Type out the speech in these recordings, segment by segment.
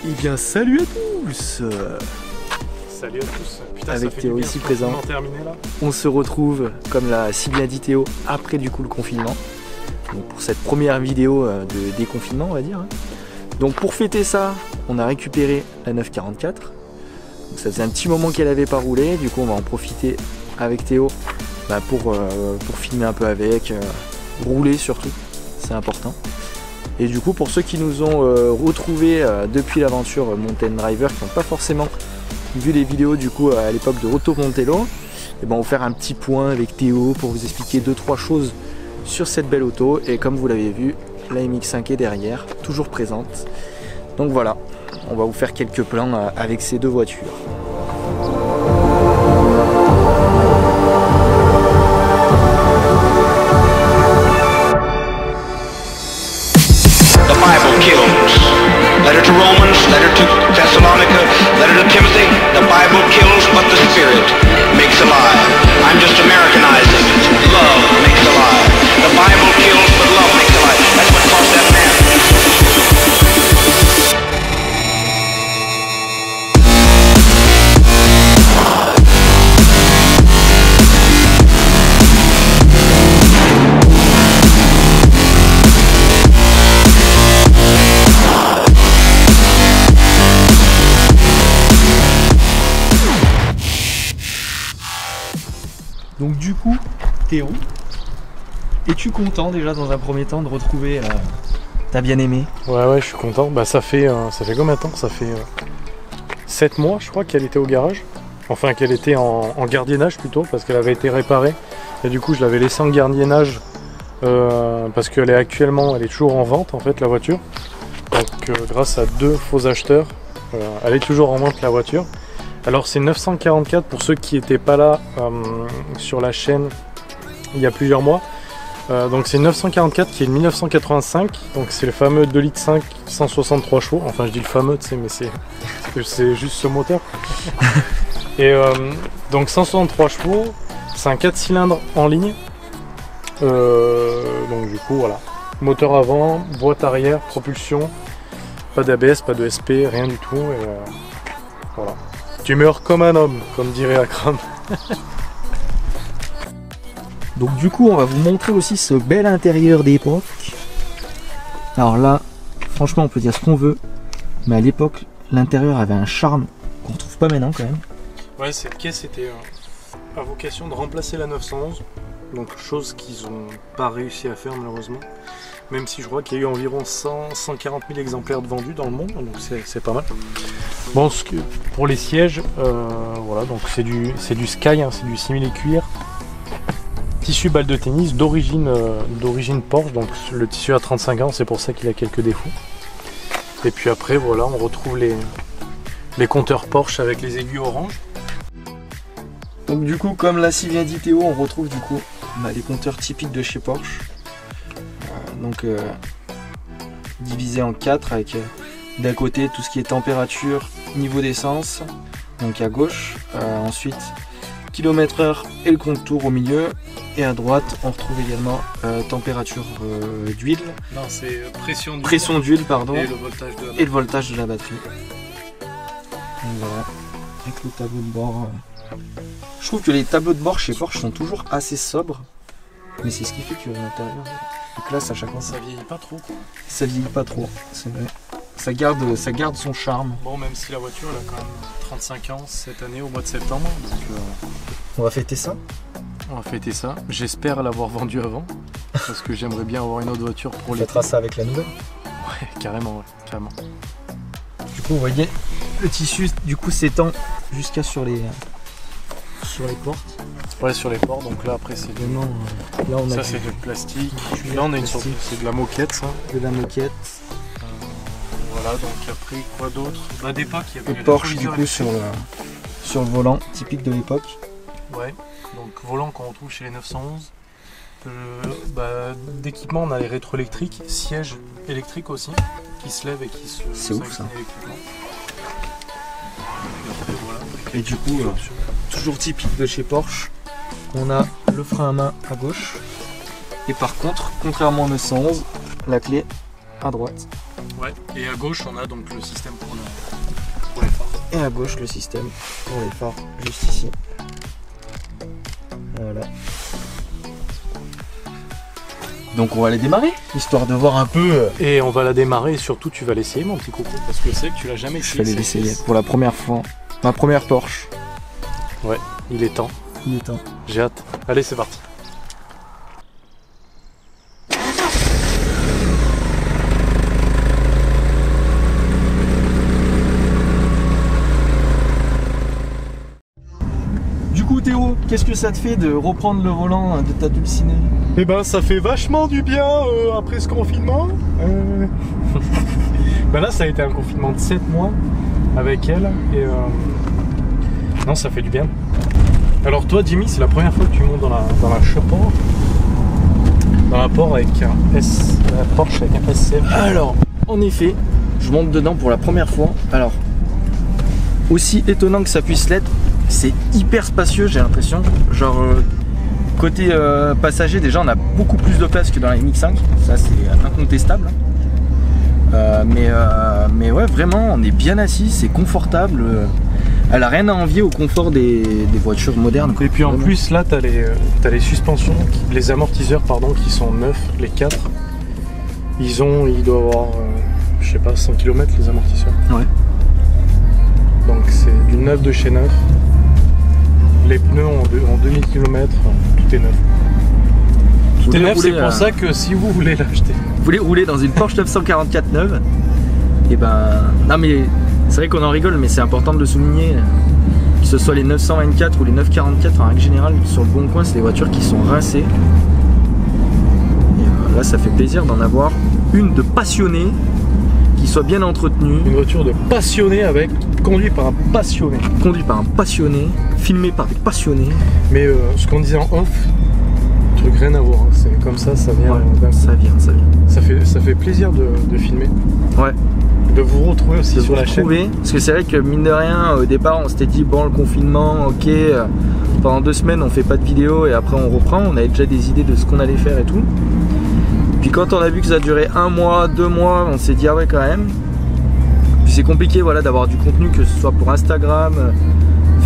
Et bien salut à tous. Salut à tous. Putain, avec Théo ici présent. Là. On se retrouve, comme l'a si bien dit Théo, après du coup le confinement. Donc pour cette première vidéo de déconfinement on va dire. Donc pour fêter ça, on a récupéré la 944. Donc ça faisait un petit moment qu'elle n'avait pas roulé, du coup on va en profiter avec Théo pour filmer un peu avec, rouler surtout, c'est important. Et du coup pour ceux qui nous ont retrouvés depuis l'aventure Mountain Driver, qui n'ont pas forcément vu les vidéos du coup à l'époque de Roto Montello, et ben on va faire un petit point avec Théo pour vous expliquer 2-3 choses sur cette belle auto. Et comme vous l'avez vu, la MX5 est derrière, toujours présente. Donc voilà, on va vous faire quelques plans avec ces deux voitures. Letter to Romans, letter to Thessalonica, letter to Timothy. The Bible kills, but the Spirit makes alive. I'm just Americanizing it. Love makes alive. The Bible kills, but love makes alive. That's what caused that man. Donc du coup, Théo, es-tu content déjà dans un premier temps de retrouver ta bien-aimée? Ouais, je suis content. Bah ça fait combien de temps? Ça fait 7 mois je crois qu'elle était au garage. Enfin qu'elle était en gardiennage plutôt, parce qu'elle avait été réparée. Et du coup je l'avais laissée en gardiennage parce qu'elle est toujours en vente en fait la voiture. Donc grâce à 2 faux acheteurs, elle est toujours en vente la voiture. Alors c'est 944 pour ceux qui n'étaient pas là sur la chaîne il y a plusieurs mois. Donc c'est 944 qui est de 1985. Donc c'est le fameux 2,5 litres 163 chevaux. Enfin je dis le fameux, tu sais, mais c'est juste ce moteur. Et donc 163 chevaux, c'est un 4 cylindres en ligne. Donc du coup voilà. Moteur avant, boîte arrière, propulsion, pas d'ABS, pas de SP, rien du tout. Et voilà. Tu meurs comme un homme, comme dirait Akram. Donc du coup on va vous montrer aussi ce bel intérieur d'époque. Alors là, franchement on peut dire ce qu'on veut, mais à l'époque l'intérieur avait un charme qu'on retrouve pas maintenant quand même. Ouais, cette caisse était à vocation de remplacer la 911. Donc chose qu'ils n'ont pas réussi à faire malheureusement. Même si je crois qu'il y a eu environ 140 000 exemplaires de vendus dans le monde, donc c'est pas mal. Bon, pour les sièges, voilà, donc c'est du Sky, hein, c'est du simili cuir. Tissu balle de tennis d'origine Porsche, donc le tissu a 35 ans, c'est pour ça qu'il a quelques défauts. Et puis après, voilà, on retrouve les compteurs Porsche avec les aiguilles orange. Donc du coup, comme l'a si bien dit Théo, on retrouve du coup les compteurs typiques de chez Porsche. Donc divisé en 4 avec d'un côté tout ce qui est température, niveau d'essence, donc à gauche, ensuite km/h et le compte-tour au milieu, et à droite on retrouve également température d'huile. Non, c'est pression d'huile pardon, et le voltage de la batterie. Donc voilà, avec le tableau de bord. Je trouve que les tableaux de bord chez Porsche sont toujours assez sobres, mais c'est ce qui fait que l'intérieur classe à chaque fois. Ça vieillit pas trop quoi. Ça vieillit pas trop, c'est vrai. Ça garde son charme. Bon, même si la voiture elle a quand même 35 ans cette année au mois de septembre. Donc, on va fêter ça. On va fêter ça. J'espère l'avoir vendue avant. Parce que j'aimerais bien avoir une autre voiture pour les. On fêtera ça avec la nouvelle. Ouais, carrément. Du coup, vous voyez, le tissu du coup s'étend jusqu'à sur les portes. Ouais, sur les ports. Donc là après c'est vraiment. Là on a ça c'est du plastique. Là on a une sorte, c'est de la moquette ça. De la moquette. Voilà, donc après quoi d'autre? Bah d'époque il y avait le Porsche du coup sur le volant, typique de l'époque. Ouais, donc volant qu'on retrouve chez les 911. D'équipement on a les rétroélectriques, sièges électriques aussi, qui se lèvent et qui se s'inclinent électriquement. Et du coup, toujours typique de chez Porsche, on a le frein à main à gauche. Et par contre, contrairement au 911, la clé à droite. Ouais, et à gauche on a donc le système pour les phares. Et à gauche le système pour les phares, juste ici. Voilà. Donc on va les démarrer, histoire de voir un peu. Et on va la démarrer et surtout tu vas l'essayer mon petit coco, parce que c'est que tu l'as jamais essayé. Je vais l'essayer pour la première fois. Ma première Porsche. Ouais, il est temps. Il est temps. J'ai hâte. Allez, c'est parti. Du coup Théo, qu'est-ce que ça te fait de reprendre le volant de ta Dulcinée? Eh ben ça fait vachement du bien après ce confinement. Ben là ça a été un confinement de 7 mois avec elle et non ça fait du bien. Alors toi Jimmy, c'est la première fois que tu montes dans la Chopard, dans la Porsche avec un Porsche avec un SCF. Alors, en effet, je monte dedans pour la première fois. Alors, aussi étonnant que ça puisse l'être, c'est hyper spacieux, j'ai l'impression. Genre, côté passager, déjà, on a beaucoup plus de place que dans la MX-5. Ça, c'est incontestable. Mais ouais, vraiment, on est bien assis, c'est confortable. Elle a rien à envier au confort des voitures modernes. Et puis en plus, là, t'as les suspensions, les amortisseurs, pardon, qui sont neufs, les 4. Ils doivent avoir, je sais pas, 100 km les amortisseurs. Ouais. Donc c'est du neuf de chez neuf. Les pneus en 2000 km, tout est neuf. Tout est neuf, c'est pour ça que si vous voulez l'acheter. Vous voulez rouler dans une Porsche 944 neuve, et ben... Non mais c'est vrai qu'on en rigole, mais c'est important de le souligner. Que ce soit les 924 ou les 944, en règle générale, sur le bon coin, c'est des voitures qui sont rincées. Et là, ça fait plaisir d'en avoir une de passionnée, qui soit bien entretenue. Une voiture de passionné conduit par un passionné. Conduit par un passionné, filmé par des passionnés. Mais ce qu'on disait en off, truc rien à voir, hein. C'est comme ça vient. Ouais, ça vient. Ça fait plaisir de filmer. Ouais. De vous retrouver aussi sur la chaîne. Parce que c'est vrai que mine de rien, au départ on s'était dit bon, le confinement, ok, pendant 2 semaines on fait pas de vidéo et après on reprend, on avait déjà des idées de ce qu'on allait faire et tout. Puis quand on a vu que ça durait 1 mois, 2 mois, on s'est dit ah ouais quand même. Puis c'est compliqué voilà, d'avoir du contenu, que ce soit pour Instagram,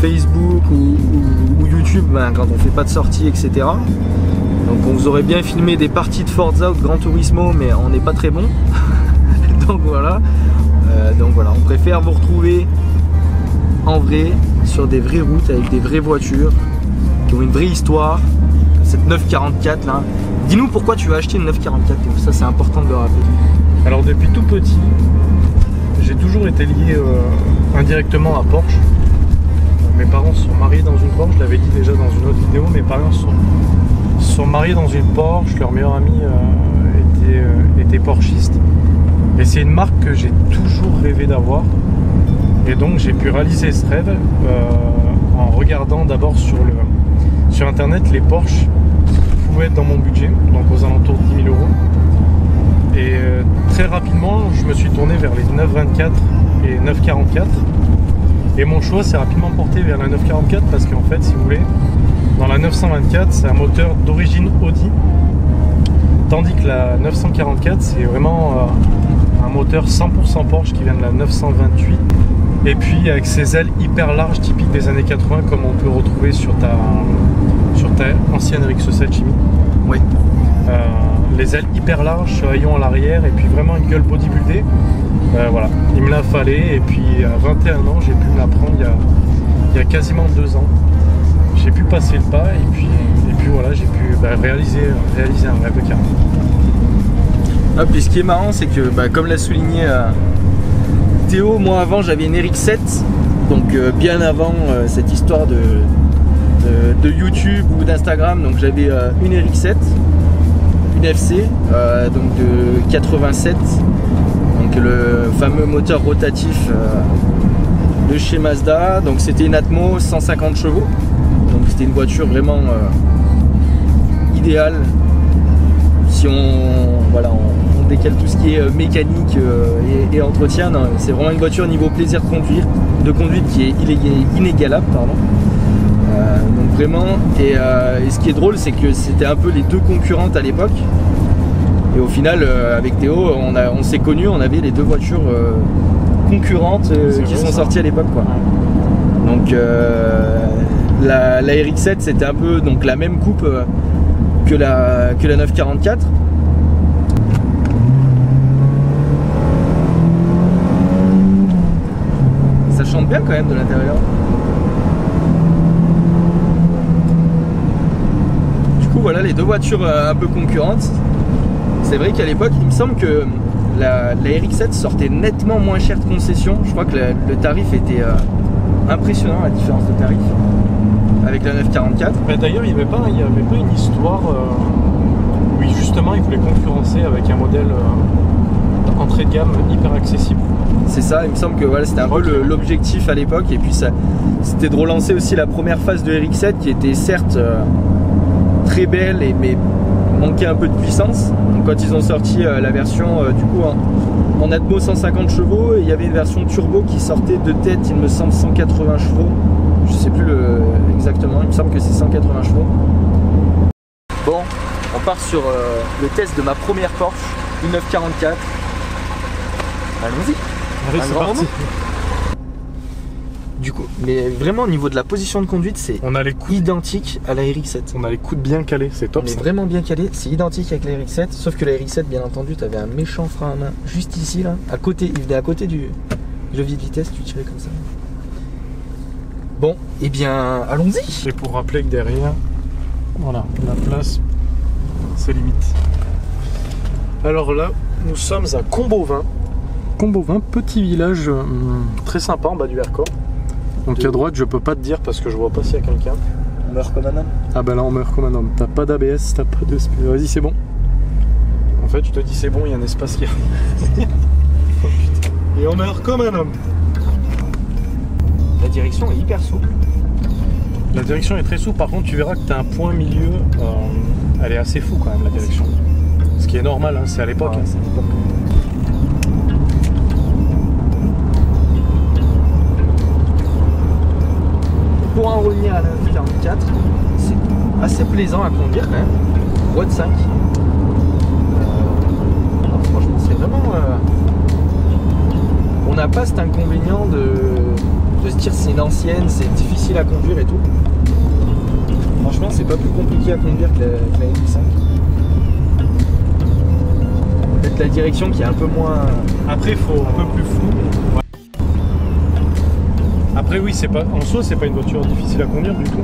Facebook ou YouTube, ben, quand on fait pas de sortie, etc. Donc on vous aurait bien filmé des parties de Forza ou de Gran Turismo, mais on n'est pas très bon. Donc voilà, on préfère vous retrouver en vrai, sur des vraies routes, avec des vraies voitures, qui ont une vraie histoire. Cette 944 là. Dis-nous pourquoi tu vas acheter une 944, ça c'est important de le rappeler. Alors depuis tout petit, j'ai toujours été lié indirectement à Porsche. Mes parents se sont mariés dans une Porsche, je l'avais dit déjà dans une autre vidéo, mes parents se sont mariés dans une Porsche, leur meilleur ami était porschiste. Et c'est une marque que j'ai toujours rêvé d'avoir. Et donc j'ai pu réaliser ce rêve en regardant d'abord sur internet les Porsche qui pouvaient être dans mon budget, donc aux alentours de 10 000 euros. Et très rapidement, je me suis tourné vers les 924 et 944. Et mon choix s'est rapidement porté vers la 944 parce qu'en fait, si vous voulez, dans la 924, c'est un moteur d'origine Audi. Tandis que la 944, c'est vraiment un moteur 100% Porsche qui vient de la 928. Et puis avec ses ailes hyper larges, typiques des années 80, comme on peut retrouver sur ta ancienne RX-7 Jimmy. Oui. Les ailes hyper larges, sur haillons à l'arrière, et puis vraiment une gueule bodybuildée. Voilà, il me la fallait. Et puis à 21 ans, j'ai pu me la prendre il y a quasiment 2 ans. J'ai pu passer le pas et puis voilà, j'ai pu réaliser un rêve de carrière. Ah, puis ce qui est marrant, c'est que comme l'a souligné Théo, moi avant j'avais une RX-7, donc bien avant cette histoire de YouTube ou d'Instagram, donc j'avais une RX-7, une FC, donc de 87, donc le fameux moteur rotatif de chez Mazda, donc c'était une Atmo 150 chevaux, donc c'était une voiture vraiment idéale si on décale tout ce qui est mécanique et entretien. C'est vraiment une voiture niveau plaisir de conduite qui est inégalable, pardon. Donc vraiment, et ce qui est drôle, c'est que c'était un peu les deux concurrentes à l'époque. Et au final, avec Théo, on s'est connus, on avait les deux voitures concurrentes qui sont sorties à l'époque, quoi. Donc la RX-7, c'était un peu donc la même coupe que la 944. Ça chante bien quand même de l'intérieur. Du coup, voilà les deux voitures un peu concurrentes. C'est vrai qu'à l'époque, il me semble que la RX-7 sortait nettement moins cher de concession. Je crois que le tarif était impressionnant, la différence de tarif avec la 944. Mais d'ailleurs, il n'y avait pas une histoire où justement il voulait concurrencer avec un modèle entrée de gamme hyper accessible. C'est ça, il me semble que voilà, c'était un peu l'objectif à l'époque. Et puis c'était de relancer aussi la première phase de RX-7 qui était certes très belle, mais manquait un peu de puissance. Donc quand ils ont sorti la version du coup en Atmo 150 chevaux, et il y avait une version turbo qui sortait de tête, il me semble 180 chevaux. Je sais plus exactement, il me semble que c'est 180 chevaux. Bon, on part sur le test de ma première Porsche, une 944. Allons-y. Allez, c'est parti. Du coup, mais vraiment au niveau de la position de conduite, c'est identique à la RX-7. On a les coudes bien calés, c'est top. On est vraiment bien calé, c'est identique avec la RX-7, sauf que la RX-7, bien entendu, tu avais un méchant frein à main juste ici, là, à côté, il venait à côté du levier de vitesse, tu tirais comme ça. Bon, et bien, allons-y. Et pour rappeler que derrière, voilà, la place, c'est limite. Alors là, nous sommes à Combovin. Combovin, petit village très sympa en bas du Vercors. Donc à droite, je peux pas te dire parce que je vois pas s'il y a quelqu'un. On meurt comme un homme. Ah bah là, on meurt comme un homme. T'as pas d'ABS, t'as pas de... Vas-y, c'est bon. En fait, je te dis c'est bon, il y a un espace qui arrive. Oh, putain. Et on meurt comme un homme. La direction est hyper souple. La direction est très souple, par contre tu verras que tu as un point milieu, elle est assez fou quand même la direction. Ce qui est normal, hein, c'est à l'époque. Ouais, c'est à l'époque. Pour en revenir à la 944, c'est assez plaisant à conduire quand même. Boîte 5. Franchement c'est vraiment... On n'a pas cet inconvénient de se dire c'est une ancienne, c'est difficile à conduire et tout. Franchement c'est pas plus compliqué à conduire que la RX-5. Peut-être la direction qui est un peu moins... Après il faut un peu plus flou. Ouais. Après oui, c'est pas, en soi c'est pas une voiture difficile à conduire du tout.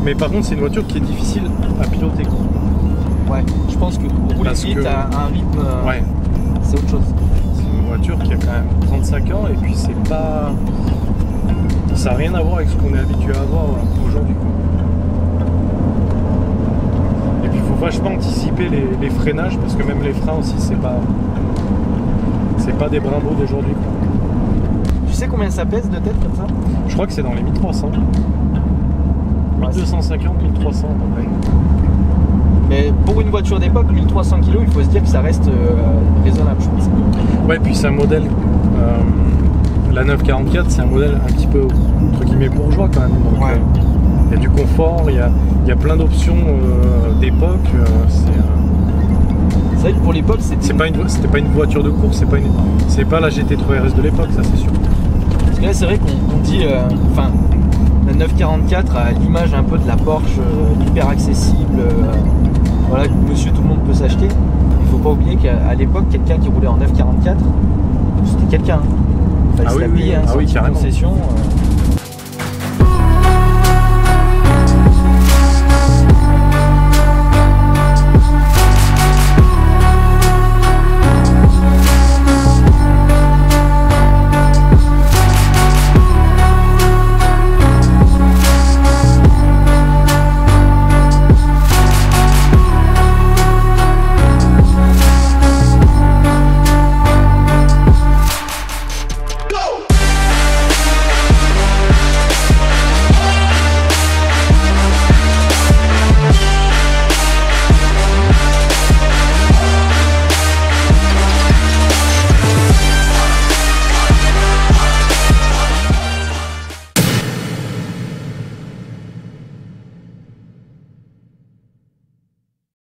Mais par contre c'est une voiture qui est difficile à piloter. Ouais, je pense que pour rouler vite à un rythme, ouais, c'est autre chose. C'est une voiture qui a quand même 35 ans et puis c'est pas... Ça n'a rien à voir avec ce qu'on est habitué à avoir aujourd'hui. Et puis il faut vachement anticiper les freinages parce que même les freins aussi c'est pas des brimbos d'aujourd'hui. Tu sais combien ça pèse de tête comme ça? Je crois que c'est dans les 1300. 1250, 1300 à peu près. Mais pour une voiture d'époque, 1300 kg, il faut se dire que ça reste raisonnable, je pense. Ouais, puis c'est un modèle, la 944, c'est un modèle un petit peu, entre guillemets, bourgeois quand même. Donc, ouais. Il y a du confort, il y a plein d'options d'époque. C'est vrai que pour l'époque, c'était pas une voiture de course, c'est pas la GT3 RS de l'époque, ça c'est sûr. Parce que là, c'est vrai qu'on dit, la 944 a l'image un peu de la Porsche hyper accessible, voilà, que monsieur tout le monde peut s'acheter. Il faut pas oublier qu'à l'époque, quelqu'un qui roulait en 944, c'était quelqu'un. Fallait se la payer, carrément. concession.